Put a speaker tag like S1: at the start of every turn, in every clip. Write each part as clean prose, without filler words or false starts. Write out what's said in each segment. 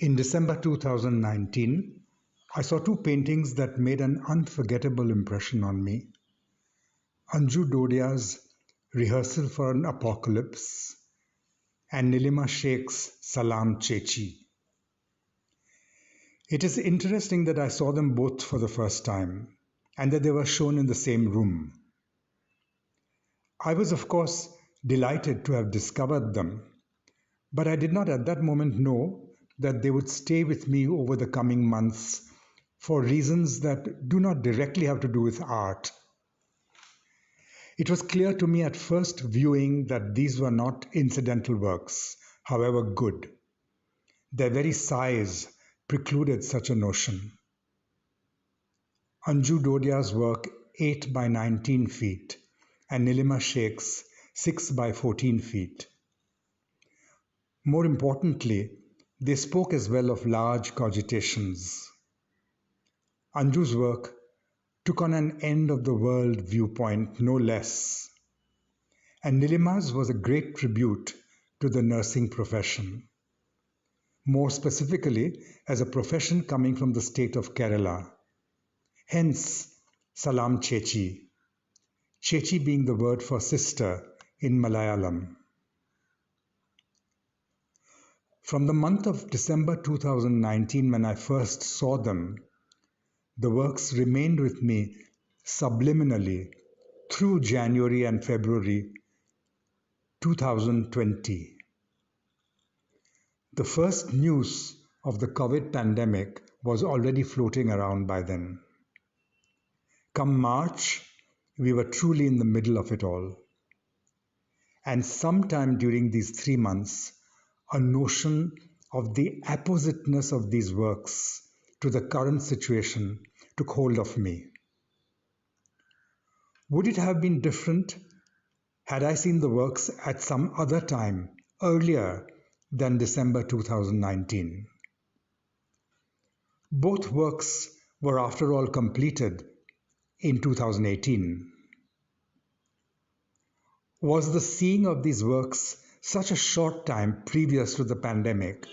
S1: In December 2019, I saw two paintings that made an unforgettable impression on me. Anju Dodiya's Rehearsal for an Apocalypse and Nilima Sheikh's Salam Chechi. It is interesting that I saw them both for the first time and that they were shown in the same room. I was, of course, delighted to have discovered them, but I did not at that moment know that they would stay with me over the coming months for reasons that do not directly have to do with art. It was clear to me at first viewing that these were not incidental works, however good. Their very size precluded such a notion. Anju Dodiya's work 8 by 19 feet and Nilima Sheikh's 6 by 14 feet. More importantly, they spoke as well of large cogitations. Anju's work took on an end-of-the-world viewpoint, no less. And Nilima's was a great tribute to the nursing profession. More specifically, as a profession coming from the state of Kerala. Hence, Salam Chechi. Chechi being the word for sister in Malayalam. From the month of December 2019, when I first saw them, the works remained with me subliminally through January and February 2020. The first news of the COVID pandemic was already floating around by then. Come March, we were truly in the middle of it all. And sometime during these 3 months, a notion of the appositeness of these works to the current situation took hold of me. Would it have been different had I seen the works at some other time, earlier than December 2019? Both works were after all completed in 2018. Was the seeing of these works such a short time previous to the pandemic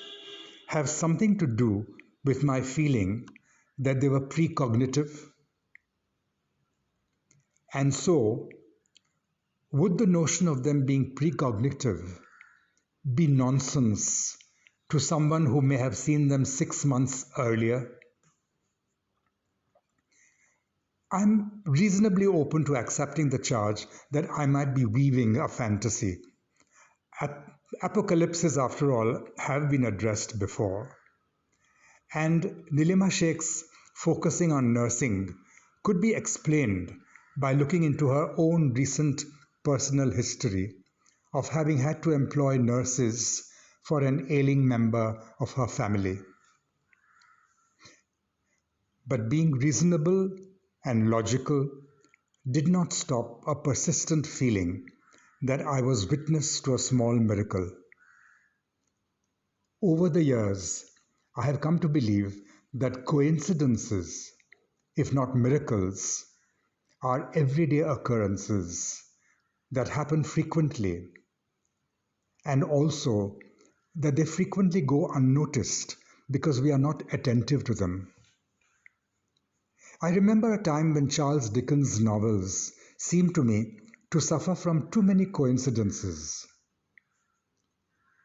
S1: have something to do with my feeling that they were precognitive? And so, would the notion of them being precognitive be nonsense to someone who may have seen them 6 months earlier? I'm reasonably open to accepting the charge that I might be weaving a fantasy. Apocalypses, after all, have been addressed before. And Nilima Sheikh's focusing on nursing could be explained by looking into her own recent personal history of having had to employ nurses for an ailing member of her family. But being reasonable and logical did not stop a persistent feeling that I was witness to a small miracle. Over the years, I have come to believe that coincidences, if not miracles, are everyday occurrences that happen frequently, and also that they frequently go unnoticed because we are not attentive to them. I remember a time when Charles Dickens' novels seemed to me to suffer from too many coincidences.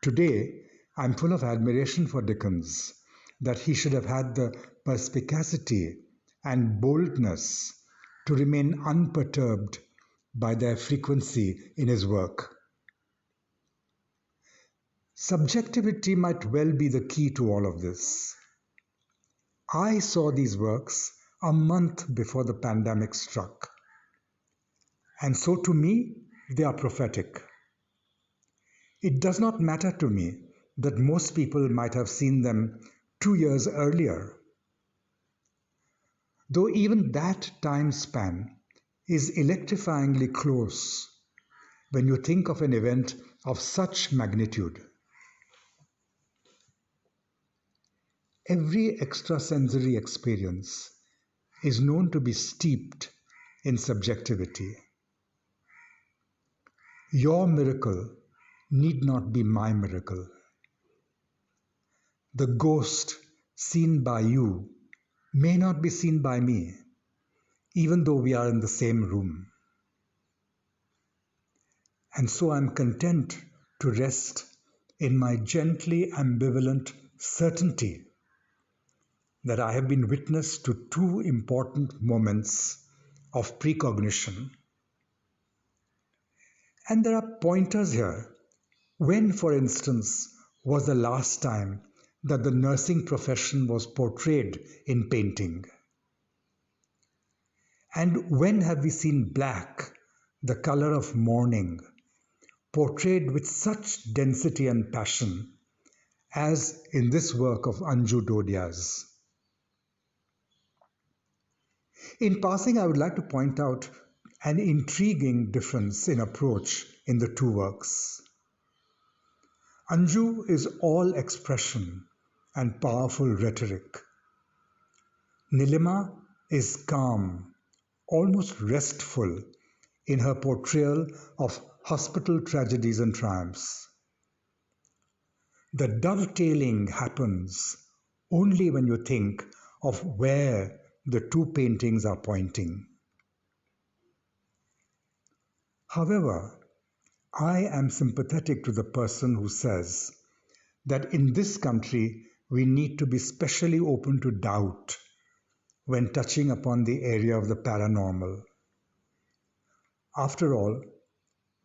S1: Today, I'm full of admiration for Dickens, that he should have had the perspicacity and boldness to remain unperturbed by their frequency in his work. Subjectivity might well be the key to all of this. I saw these works a month before the pandemic struck, and so to me, they are prophetic. It does not matter to me that most people might have seen them 2 years earlier, though even that time span is electrifyingly close when you think of an event of such magnitude. Every extrasensory experience is known to be steeped in subjectivity. Your miracle need not be my miracle. the ghost seen by you may not be seen by me, even though we are in the same room. And so I'm content to rest in my gently ambivalent certainty that I have been witness to two important moments of precognition. And there are pointers here. When, for instance, was the last time that the nursing profession was portrayed in painting? And when have we seen black, the color of mourning, portrayed with such density and passion as in this work of Anju Dodiya's? In passing, I would like to point out an intriguing difference in approach in the two works. Anju is all expression and powerful rhetoric. Nilima is calm, almost restful in her portrayal of hospital tragedies and triumphs. The dovetailing happens only when you think of where the two paintings are pointing. However, I am sympathetic to the person who says that in this country we need to be specially open to doubt when touching upon the area of the paranormal. After all,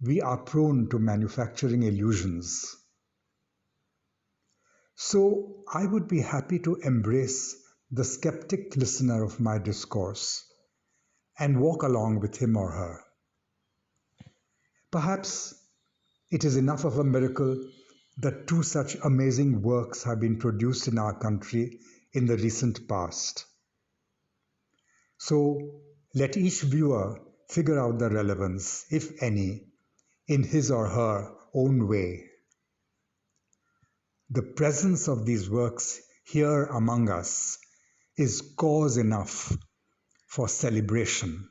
S1: we are prone to manufacturing illusions. So I would be happy to embrace the skeptic listener of my discourse and walk along with him or her. Perhaps it is enough of a miracle that two such amazing works have been produced in our country in the recent past. So let each viewer figure out the relevance, if any, in his or her own way. The presence of these works here among us is cause enough for celebration.